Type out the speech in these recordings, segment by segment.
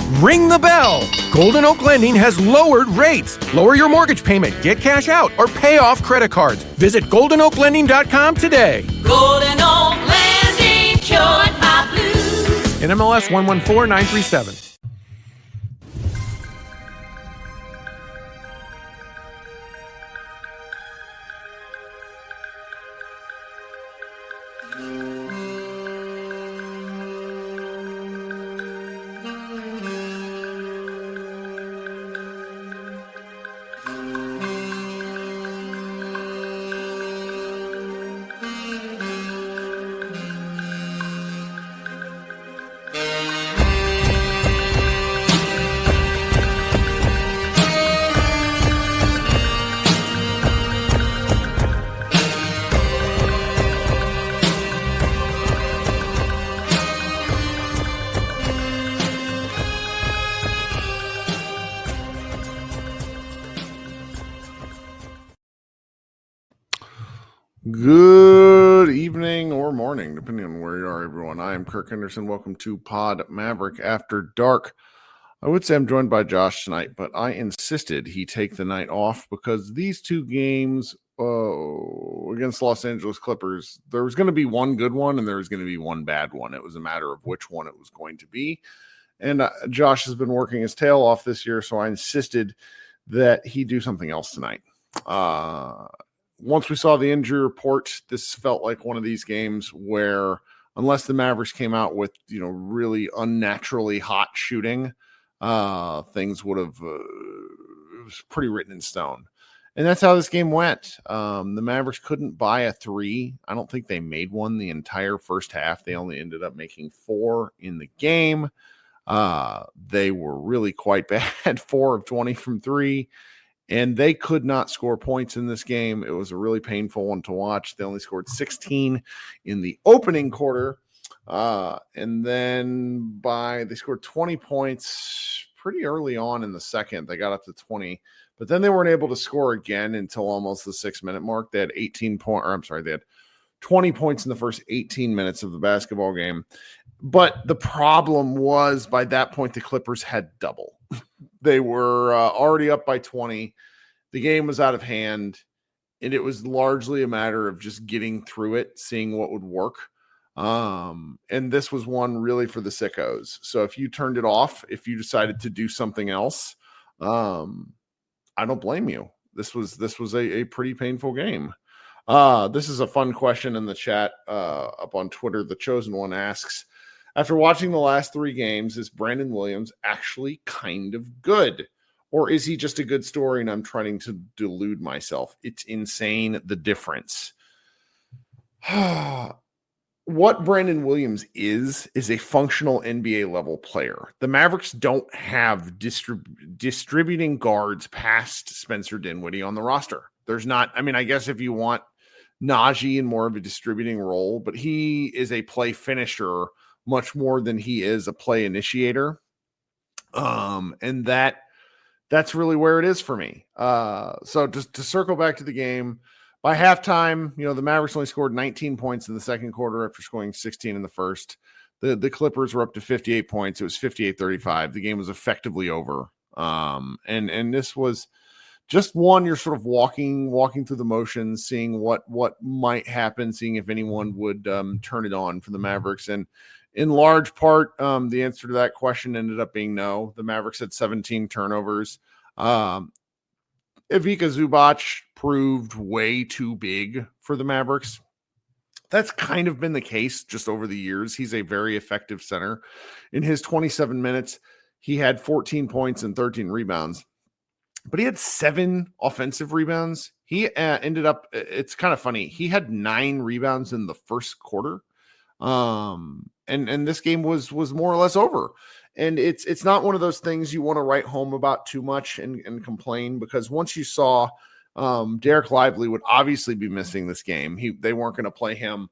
Ring the bell! Golden Oak Lending has lowered rates. Lower your mortgage payment, get cash out, or pay off credit cards. Visit GoldenOakLending.com today. Golden Oak Lending, cured my blues. NMLS 114937. Good evening or morning, depending on where you are, everyone. I am Kirk Henderson. Welcome to Pod Maverick After Dark. I would say I'm joined by Josh tonight, but I insisted he take the night off because these two games against Los Angeles Clippers, there was going to be one good one and there was going to be one bad one. It was a matter of which one it was going to be. And Josh has been working his tail off this year, so I insisted that he do something else tonight. Once we saw the injury report, this felt like one of these games where unless the Mavericks came out with, really unnaturally hot shooting, things would have, it was pretty written in stone. And that's how this game went. The Mavericks couldn't buy a three. I don't think they made one the entire first half. They only ended up making four in the game. They were really quite bad, 4 of 20 from three. And they could not score points in this game. It was a really painful one to watch. They only scored 16 in the opening quarter. And then they scored 20 points pretty early on in the second. They got up to 20. But then they weren't able to score again until almost the 6-minute mark. They had they had 20 points in the first 18 minutes of the basketball game. But the problem was by that point, the Clippers had double. They were already up by 20. The game was out of hand, and it was largely a matter of just getting through it, seeing what would work. And this was one really for the sickos. So if you turned it off, if you decided to do something else, I don't blame you. This was a pretty painful game. This is a fun question in the chat up on Twitter. The Chosen One asks, after watching the last 3 games, is Brandon Williams actually kind of good? Or is he just a good story and I'm trying to delude myself? It's insane, the difference. What Brandon Williams is a functional NBA level player. The Mavericks don't have distributing guards past Spencer Dinwiddie on the roster. There's not, I guess if you want Najee in more of a distributing role, but he is a play finisher much more than he is a play initiator. And that's really where it is for me. So just to circle back to the game, by halftime, the Mavericks only scored 19 points in the second quarter after scoring 16 in the first. The Clippers were up to 58 points. It was 58-35. The game was effectively over. And this was just one, you're sort of walking through the motions, seeing what might happen, seeing if anyone would turn it on for the Mavericks. And in large part, the answer to that question ended up being no. The Mavericks had 17 turnovers. Ivica Zubac proved way too big for the Mavericks. That's kind of been the case just over the years. He's a very effective center. In his 27 minutes, he had 14 points and 13 rebounds. But he had 7 offensive rebounds. He ended up, it's kind of funny, he had 9 rebounds in the first quarter. And this game was more or less over. And it's not one of those things you want to write home about too much and complain, because once you saw Dereck Lively would obviously be missing this game. They weren't going to play him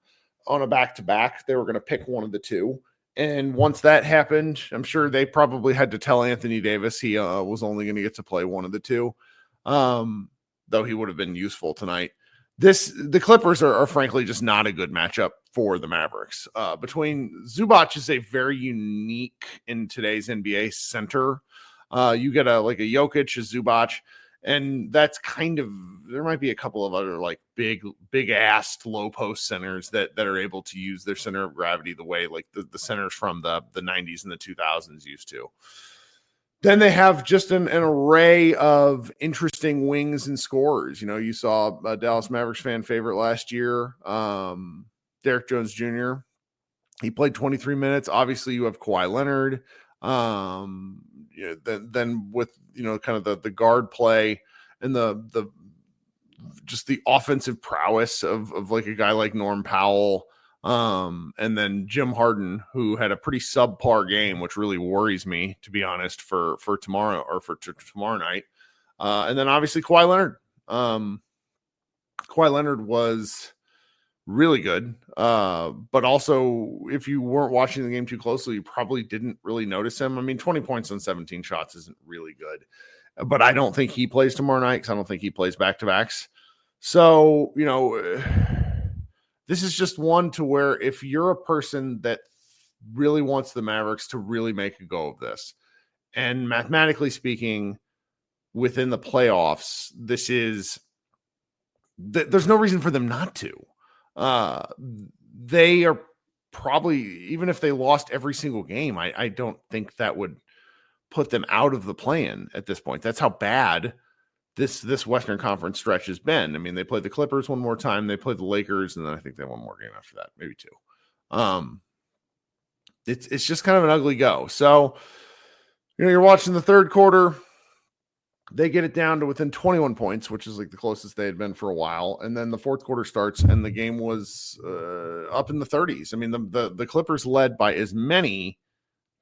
on a back-to-back. They were going to pick one of the two. And once that happened, I'm sure they probably had to tell Anthony Davis he was only going to get to play one of the two, though he would have been useful tonight. The Clippers are frankly just not a good matchup for the Mavericks. Between Zubac is a very unique in today's NBA center. You get a Jokic, a Zubac, and that's kind of, there might be a couple of other like big ass low post centers that are able to use their center of gravity the way like the centers from the 90s and the 2000s used to. Then they have just an array of interesting wings and scorers. You know, you saw a Dallas Mavericks fan favorite last year, Dereck Jones Jr. He played 23 minutes. Obviously, you have Kawhi Leonard. Then with kind of the guard play and the just the offensive prowess of like a guy like Norm Powell. And then Jim Harden, who had a pretty subpar game, which really worries me, to be honest, for tomorrow or for tomorrow night. And then obviously Kawhi Leonard. Kawhi Leonard was really good. But also, if you weren't watching the game too closely, you probably didn't really notice him. I mean, 20 points on 17 shots isn't really good. But I don't think he plays tomorrow night because I don't think he plays back-to-backs. So, this is just one to where if you're a person that really wants the Mavericks to really make a go of this, and mathematically speaking, within the playoffs, there's no reason for them not to. They are probably, even if they lost every single game, I don't think that would put them out of the play-in at this point. That's how bad this Western Conference stretch has been. I mean, they played the Clippers one more time. They played the Lakers, and then I think they have one more game after that, maybe two. It's just kind of an ugly go. So, you're watching the third quarter. They get it down to within 21 points, which is like the closest they had been for a while. And then the fourth quarter starts, and the game was up in the 30s. I mean, the Clippers led by as many.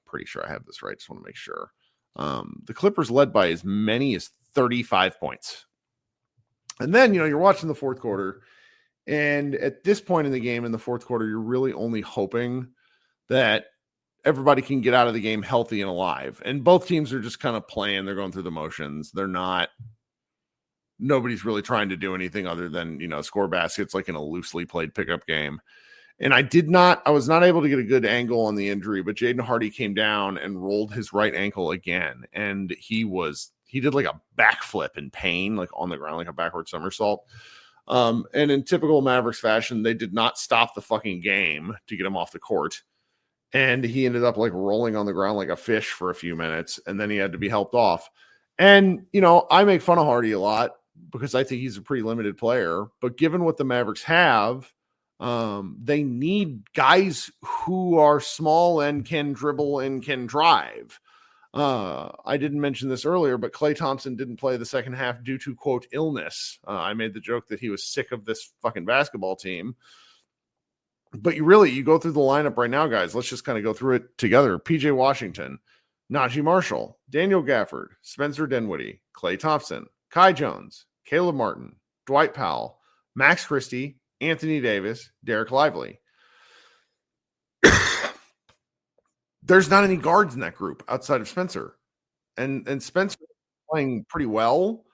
Pretty sure I have this right. Just want to make sure. The Clippers led by as many as 35 points. And then, you're watching the fourth quarter. And at this point in the game, in the fourth quarter, you're really only hoping that everybody can get out of the game healthy and alive. And both teams are just kind of playing. They're going through the motions. Nobody's really trying to do anything other than, score baskets like in a loosely played pickup game. And I was not able to get a good angle on the injury, but Jaden Hardy came down and rolled his right ankle again. And he did like a backflip in pain, like on the ground, like a backward somersault. And in typical Mavericks fashion, they did not stop the fucking game to get him off the court. And he ended up like rolling on the ground like a fish for a few minutes. And then he had to be helped off. And, I make fun of Hardy a lot because I think he's a pretty limited player. But given what the Mavericks have, they need guys who are small and can dribble and can drive. I didn't mention this earlier, but Klay Thompson didn't play the second half due to, quote, illness. I made the joke that he was sick of this fucking basketball team. But you go through the lineup right now, guys. Let's just kind of go through it together. PJ Washington, Najee Marshall, Daniel Gafford, Spencer Dinwiddie, Klay Thompson, Kai Jones, Caleb Martin, Dwight Powell, Max Christie, Anthony Davis, Dereck Lively. There's not any guards in that group outside of Spencer. And Spencer playing pretty well.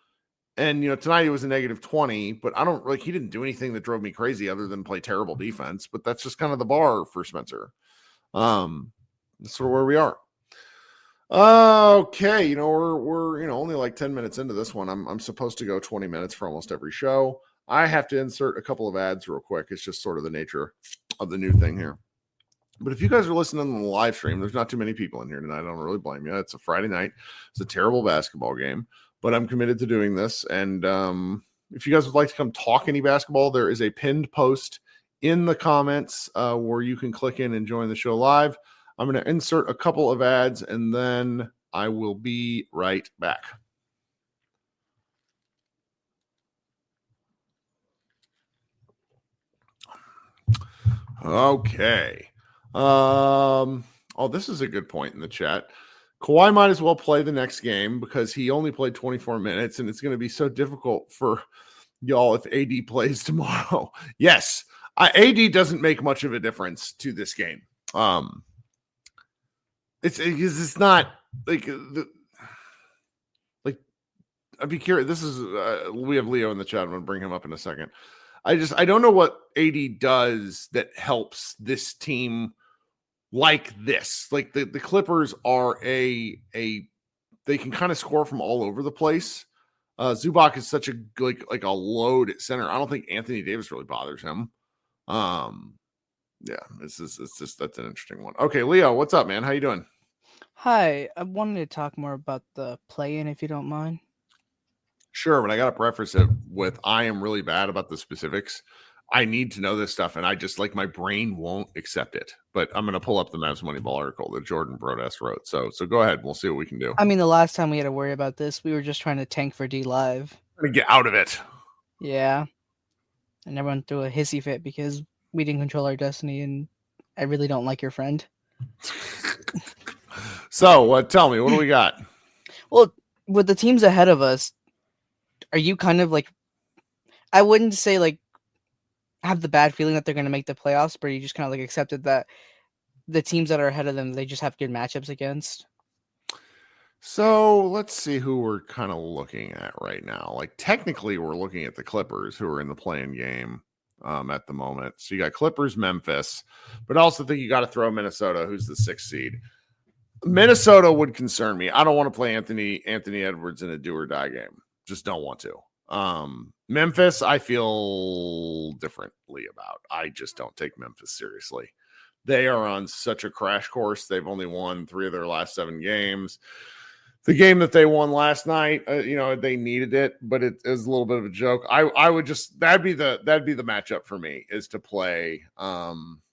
And, tonight he was a -20, but he didn't do anything that drove me crazy other than play terrible defense. But that's just kind of the bar for Spencer. That's sort of where we are. Okay. We're only like 10 minutes into this one. I'm supposed to go 20 minutes for almost every show. I have to insert a couple of ads real quick. It's just sort of the nature of the new thing here. But if you guys are listening on the live stream, there's not too many people in here tonight. I don't really blame you. It's a Friday night. It's a terrible basketball game, but I'm committed to doing this. And if you guys would like to come talk any basketball, there is a pinned post in the comments where you can click in and join the show live. I'm going to insert a couple of ads, and then I will be right back. Okay. This is a good point in the chat. Kawhi might as well play the next game because he only played 24 minutes, and it's going to be so difficult for y'all if AD plays tomorrow. Yes, AD doesn't make much of a difference to this game. It's not like I'd be curious. This is we have Leo in the chat. I'm going to bring him up in a second. I don't know what AD does that helps this team like this. Like the Clippers are they can kind of score from all over the place. Zubac is such a like a load at center. I don't think Anthony Davis really bothers him. Yeah, it's just that's an interesting one. Okay, Leo, what's up, man? How you doing? Hi, I wanted to talk more about the play-in, if you don't mind. Sure, but I got to preface it with I am really bad about the specifics. I need to know this stuff, and I just like my brain won't accept it. But I'm going to pull up the Mavs Moneyball article that Jordan Brodas wrote. So go ahead. We'll see what we can do. I mean, the last time we had to worry about this, we were just trying to tank for D Live. I'm going to get out of it. Yeah. And everyone threw a hissy fit because we didn't control our destiny, and I really don't like your friend. So tell me, what do we got? Well, with the teams ahead of us, are you kind of like, I wouldn't say like have the bad feeling that they're going to make the playoffs, but you just kind of like accepted that the teams that are ahead of them, they just have good matchups against? So let's see who we're kind of looking at right now. Like technically we're looking at the Clippers who are in the play-in game at the moment. So you got Clippers, Memphis, but I also think you got to throw Minnesota, who's the 6th seed. Minnesota would concern me. I don't want to play Anthony Edwards in a do or die game. Just don't want to. Memphis, I feel differently about. I just don't take Memphis seriously. They are on such a crash course. They've only won 3 of their last 7 games. The game that they won last night, they needed it, but it is a little bit of a joke. I would just that'd be the matchup for me is to play.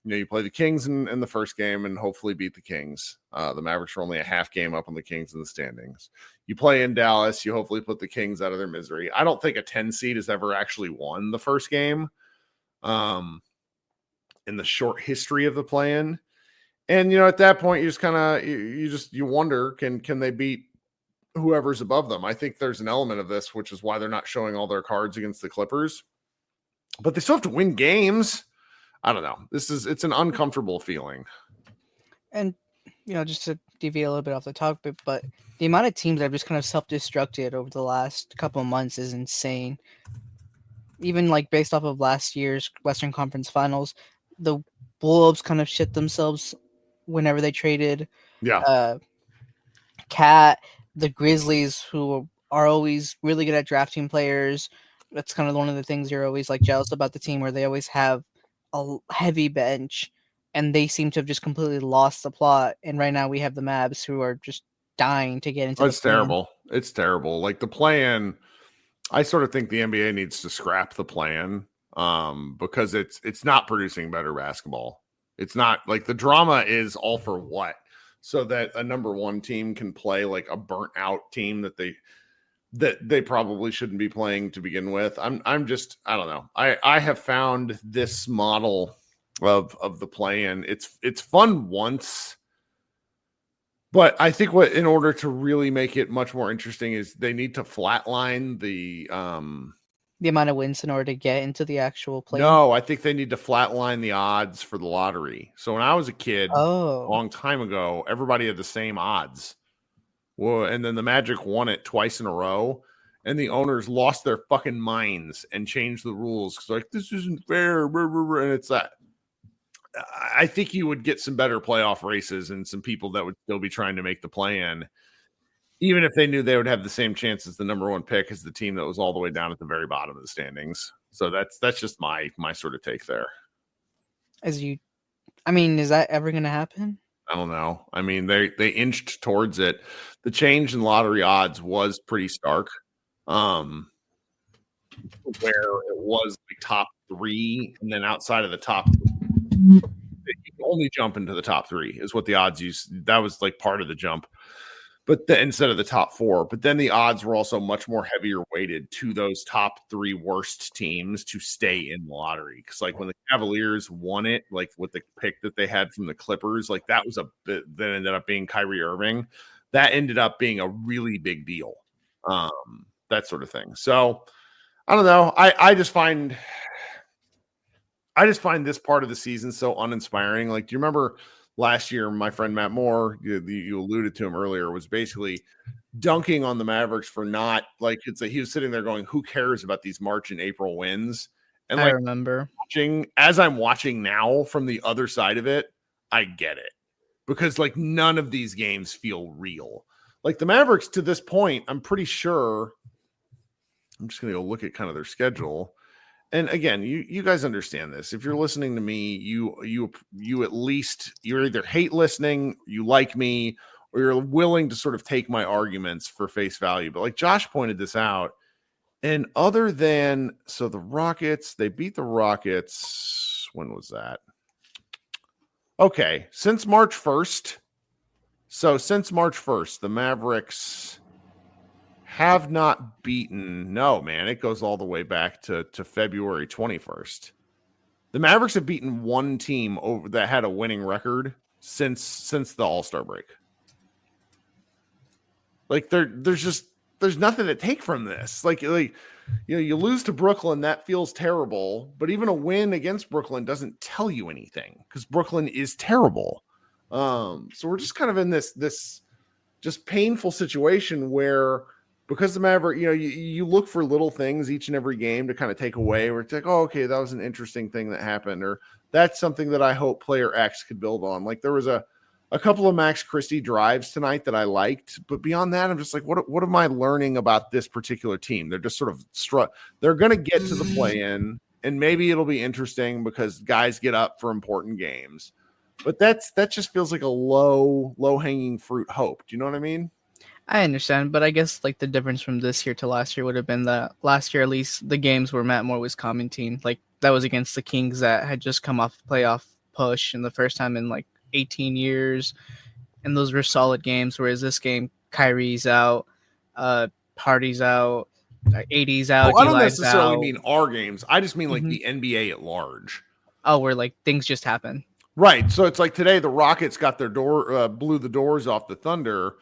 You play the Kings in the first game and hopefully beat the Kings. The Mavericks are only a half game up on the Kings in the standings. You play in Dallas, you hopefully put the Kings out of their misery. I don't think a 10 seed has ever actually won the first game in the short history of the play-in. And at that point, you just kind of you wonder can they beat whoever's above them. I think there's an element of this, which is why they're not showing all their cards against the Clippers. But they still have to win games. I don't know. It's an uncomfortable feeling. And, just to deviate a little bit off the topic, but the amount of teams that have just kind of self-destructed over the last couple of months is insane. Even like based off of last year's Western Conference Finals, the Wolves kind of shit themselves whenever they traded. Yeah. Cat, the Grizzlies, who are always really good at drafting players. That's kind of one of the things you're always like jealous about the team, where they always have a heavy bench, and they seem to have just completely lost the plot. And right now we have the Mavs, who are just dying to get into. It's terrible. It's terrible. Like the play-in, I sort of think the NBA needs to scrap the play-in because it's not producing better basketball. It's not like the drama is all for what? So that a number 1 team can play like a burnt out team that they probably shouldn't be playing to begin with. I don't know. I have found this model of the play-in. It's fun once, but I think in order to really make it much more interesting is they need to flatline the amount of wins in order to get into the actual play. No, I think they need to flatline the odds for the lottery. So when I was a kid, a long time ago, everybody had the same odds. Well, and then the Magic won it twice in a row, and the owners lost their fucking minds and changed the rules because like this isn't fair. And it's that. I think you would get some better playoff races and some people that would still be trying to make the play-in, even if they knew they would have the same chance as the number 1 pick as the team that was all the way down at the very bottom of the standings. So that's just my sort of take there. Is that ever going to happen? I don't know. I mean, they inched towards it. The change in lottery odds was pretty stark. Where it was the top 3, and then outside of the top 3, you can only jump into the top 3 is what the odds used. That was like part of the jump. But instead of the top 4, but then the odds were also much more heavier weighted to those top 3 worst teams to stay in the lottery. Because like when the Cavaliers won it, like with the pick that they had from the Clippers, like that was a bit that ended up being Kyrie Irving. That ended up being a really big deal. That sort of thing. So I don't know. I just find this part of the season so uninspiring. Like, do you remember last year, my friend Matt Moore, you alluded to him earlier, was basically dunking on the Mavericks for not like he was sitting there going, "Who cares about these March and April wins?" And I like remember. as I'm watching now from the other side of it, I get it. Because like none of these games feel real. Like the Mavericks to this point, I'm pretty sure. I'm just going to go look at kind of their schedule. And again, you guys understand this. If you're listening to me, you at least you're either hate listening, you like me, or you're willing to sort of take my arguments for face value. But like Josh pointed this out, and other than so the Rockets, they beat the Rockets. When was that? Okay, since March 1st. So since March 1st, the Mavericks have not beaten. No, man, it goes all the way back to February 21st. The Mavericks have beaten one team over that had a winning record since the All-Star break. Like there's nothing to take from this. Like you lose to Brooklyn, that feels terrible, but even a win against Brooklyn doesn't tell you anything because Brooklyn is terrible. So we're just kind of in this just painful situation where because the Maverick, you look for little things each and every game to kind of take away where it's like, oh, okay, that was an interesting thing that happened, or that's something that I hope player X could build on. Like there was a couple of Max Christie drives tonight that I liked, but beyond that, I'm just like, what am I learning about this particular team? They're just sort of they're going to get to the play-in, and maybe it'll be interesting because guys get up for important games. But that just feels like a low-hanging fruit hope. Do you know what I mean? I understand, but I guess like the difference from this year to last year would have been that last year at least the games where Matt Moore was commenting, like that was against the Kings that had just come off playoff push and the first time in like 18 years, and those were solid games. Whereas this game, Kyrie's out, Hardy's out, AD's out. I don't D-Live's necessarily out. mean our games. I just mean like the NBA at large. Oh, where like things just happen. Right. So it's like today the Rockets got their blew the doors off the Thunder.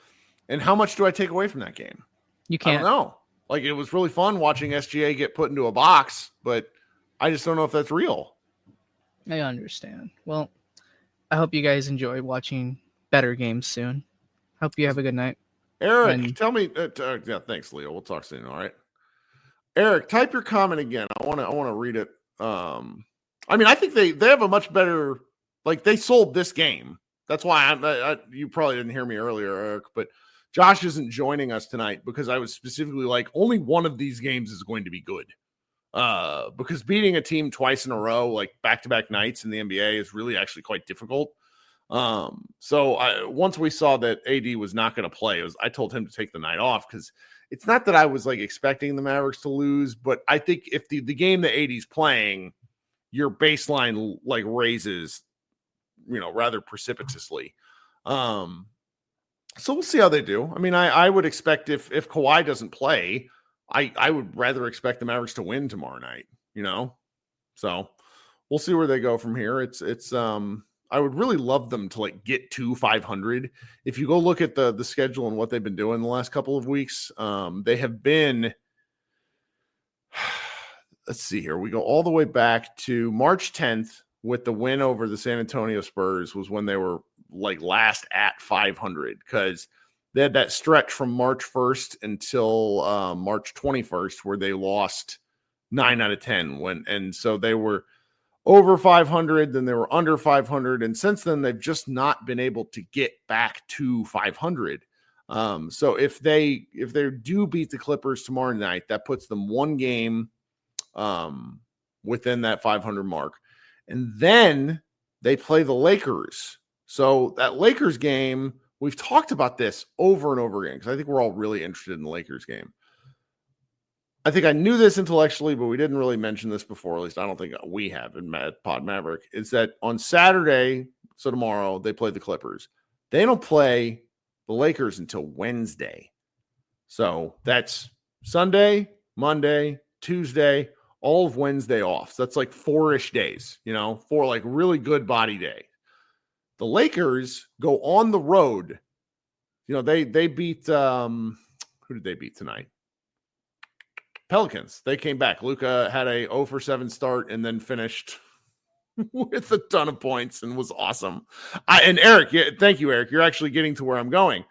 And how much do I take away from that game? You can't. I don't know. Like it was really fun watching SGA get put into a box, but I just don't know if that's real. I understand. Well, I hope you guys enjoy watching better games soon. Hope you have a good night. Eric, tell me. Yeah, thanks, Leo. We'll talk soon. All right. Eric, type your comment again. I want to read it. I mean, I think they have a much better. Like they sold this game. That's why you probably didn't hear me earlier, Eric, but Josh isn't joining us tonight because I was specifically like, only one of these games is going to be good. Because beating a team twice in a row, like back-to-back nights in the NBA is really actually quite difficult. So once we saw that AD was not going to play, I told him to take the night off because it's not that I was like expecting the Mavericks to lose, but I think if the game that AD's playing, your baseline like raises, rather precipitously. So we'll see how they do. I mean, I would expect if Kawhi doesn't play, I would rather expect the Mavericks to win tomorrow night, So we'll see where they go from here. It's I would really love them to like get to 500. If you go look at the schedule and what they've been doing the last couple of weeks, they have been let's see here. We go all the way back to March 10th with the win over the San Antonio Spurs was when they were like last at 500 because they had that stretch from March 1st until March 21st where they lost 9 out of 10 and so they were over 500, then they were under 500, and since then they've just not been able to get back to 500. So if they do beat the Clippers tomorrow night, that puts them one game within that 500 mark. And then they play the Lakers. So that Lakers game, we've talked about this over and over again because I think we're all really interested in the Lakers game. I think I knew this intellectually, but we didn't really mention this before. At least I don't think we have in Pod Maverick. Is that on Saturday, so tomorrow, they play the Clippers. They don't play the Lakers until Wednesday. So that's Sunday, Monday, Tuesday, all of Wednesday off. So that's like 4-ish days, 4 like really good body day. The Lakers go on the road. They beat who did they beat tonight? Pelicans. They came back. Luka had a 0-for-7 start and then finished with a ton of points and was awesome. And Eric, thank you, Eric. You're actually getting to where I'm going.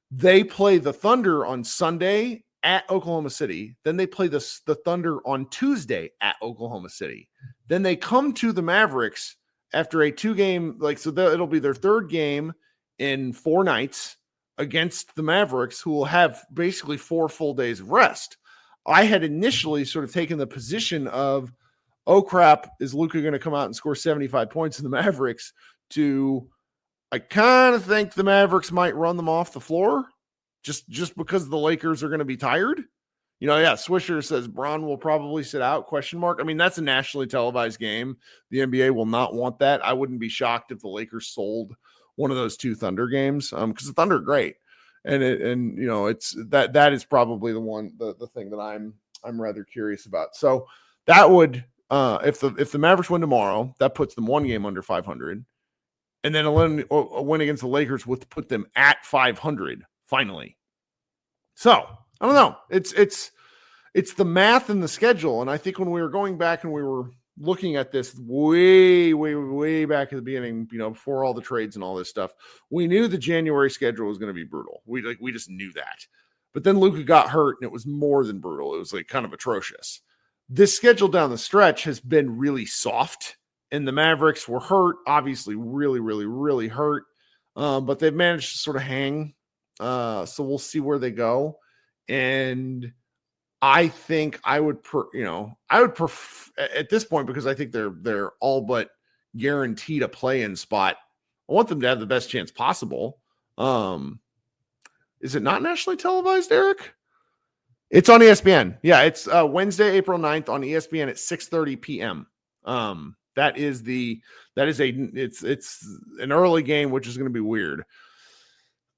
They play the Thunder on Sunday at Oklahoma City. Then they play the Thunder on Tuesday at Oklahoma City. Then they come to the Mavericks after a 2-game, it'll be their third game in 4 nights against the Mavericks, who will have basically 4 full days of rest. I had initially sort of taken the position of, oh crap, is Luka going to come out and score 75 points in the Mavericks? I kind of think the Mavericks might run them off the floor just because the Lakers are going to be tired. Swisher says Bron will probably sit out, ? I mean, that's a nationally televised game. The NBA will not want that. I wouldn't be shocked if the Lakers sold one of those 2 Thunder games, because the Thunder are great. It's that is probably the thing that I'm rather curious about. So that would, if the Mavericks win tomorrow, that puts them 1 game under 500, and then a win against the Lakers would put them at 500 finally. So I don't know. It's the math and the schedule. And I think when we were going back and we were looking at this way, way, way back at the beginning, before all the trades and all this stuff, we knew the January schedule was going to be brutal. We just knew that. But then Luka got hurt and it was more than brutal. It was kind of atrocious. This schedule down the stretch has been really soft, and the Mavericks were hurt, obviously really, really, really hurt. But they've managed to sort of hang. So we'll see where they go. And I think I would prefer at this point, because I think they're all but guaranteed a play-in spot. I want them to have the best chance possible. Is it not nationally televised, Eric? It's on ESPN. Yeah, it's Wednesday, April 9th on ESPN at 6:30 p.m. It's an early game, which is going to be weird.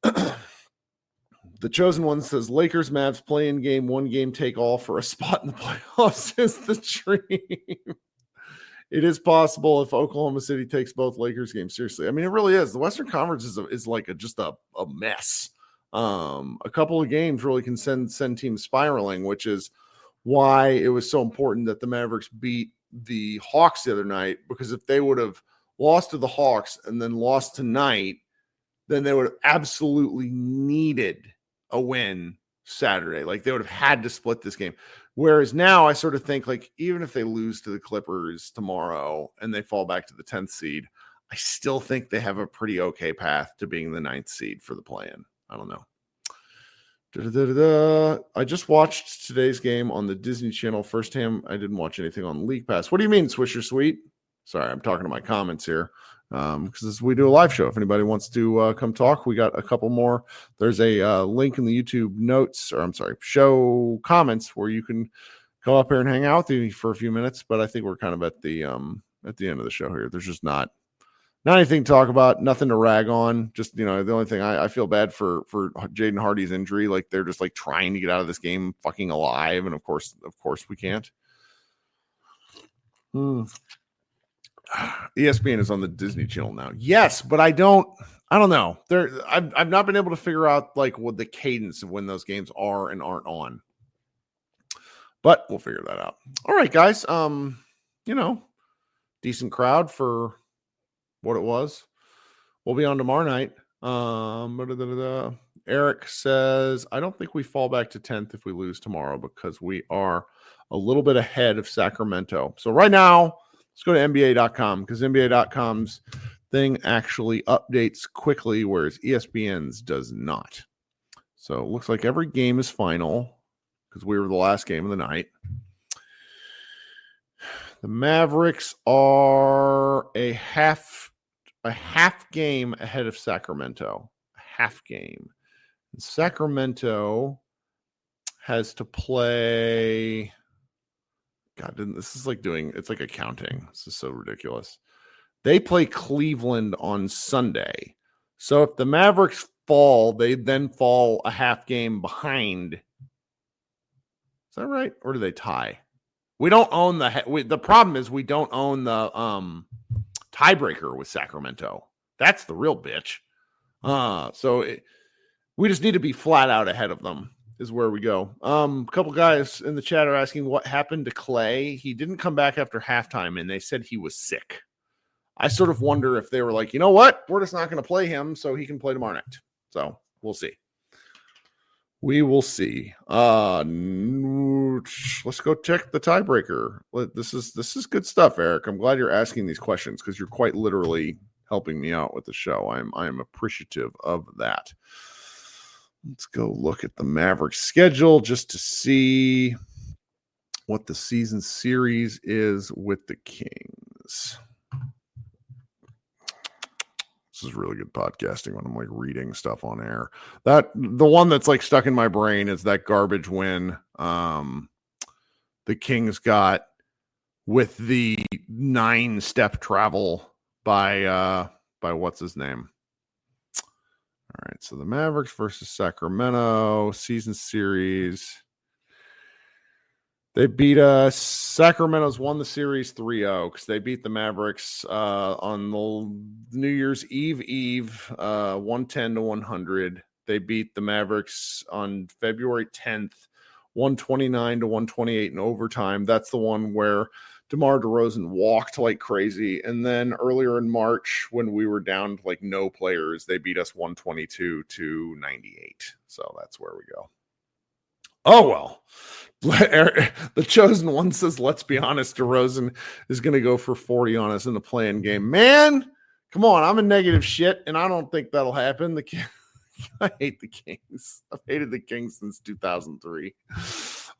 The Chosen One says Lakers Mavs play-in game, 1 game take all for a spot in the playoffs is the dream. It is possible if Oklahoma City takes both Lakers games seriously. I mean, it really is. The Western Conference is just a mess. A couple of games really can send teams spiraling, which is why it was so important that the Mavericks beat the Hawks the other night, because if they would have lost to the Hawks and then lost tonight, then they would have absolutely needed a win Saturday. They would have had to split this game. Whereas now I sort of think even if they lose to the Clippers tomorrow and they fall back to the 10th seed, I still think they have a pretty okay path to being the 9th seed for the play-in. I don't know. I just watched today's game on the Disney Channel firsthand. I didn't watch anything on League Pass. What do you mean, Swisher Sweet? Sorry, I'm talking to my comments here. Because we do a live show. If anybody wants to come talk, we got a couple more. There's a link in the YouTube show comments where you can come up here and hang out with me for a few minutes. But I think we're kind of at the end of the show here. There's just not anything to talk about, nothing to rag on. Just the only thing I feel bad for Jaden Hardy's injury. They're just trying to get out of this game fucking alive, and of course we can't. ESPN is on the Disney Channel now. Yes, but I don't know. I've not been able to figure out what the cadence of when those games are and aren't on. But we'll figure that out. All right, guys. Decent crowd for what it was. We'll be on tomorrow night. Eric says, I don't think we fall back to 10th if we lose tomorrow, because we are a little bit ahead of Sacramento. So right now, let's go to NBA.com, because NBA.com's thing actually updates quickly, whereas ESPN's does not. So it looks like every game is final, because we were the last game of the night. The Mavericks are a half game ahead of Sacramento. A half game. And Sacramento has to play... God, this is it's like accounting. This is so ridiculous. They play Cleveland on Sunday. So if the Mavericks fall, they then fall a half game behind. Is that right? Or do they tie? We don't own the problem is we don't own the tiebreaker with Sacramento. That's the real bitch. We just need to be flat out ahead of them. Is where we go. A couple guys in the chat are asking what happened to Clay. He didn't come back after halftime, and they said he was sick. I sort of wonder if they were like, you know what? We're just not going to play him so he can play tomorrow night. So we'll see. We will see. Let's go check the tiebreaker. This is good stuff, Eric. I'm glad you're asking these questions because you're quite literally helping me out with the show. I am appreciative of that. Let's go look at the Mavericks schedule just to see what the season series is with the Kings. This is really good podcasting when I'm like reading stuff on air. That the one that's like stuck in my brain is that garbage win the Kings got with the 9-step travel by what's his name. All right, so the Mavericks versus Sacramento season series. They beat us. Sacramento's won the series 3-0 because they beat the Mavericks on the New Year's Eve, 110-100. They beat the Mavericks on February 10th, 129-128 in overtime. That's the one where DeMar DeRozan walked like crazy. And then earlier in March, when we were down to like no players, they beat us 122-98. So that's where we go. Oh, well. The chosen one says, let's be honest, DeRozan is going to go for 40 on us in the play-in game. Man, come on. I'm a negative shit, and I don't think that'll happen. I hate the Kings. I've hated the Kings since 2003.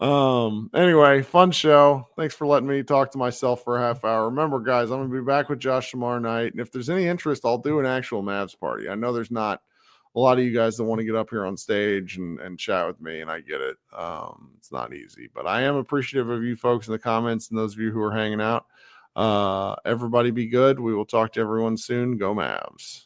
Anyway, fun show. Thanks for letting me talk to myself for a half hour. Remember, guys, I'm going to be back with Josh tomorrow night, and if there's any interest, I'll do an actual Mavs party. I know there's not a lot of you guys that want to get up here on stage and chat with me, and I get it. It's not easy, but I am appreciative of you folks in the comments and those of you who are hanging out. Everybody be good. We will talk to everyone soon. Go Mavs.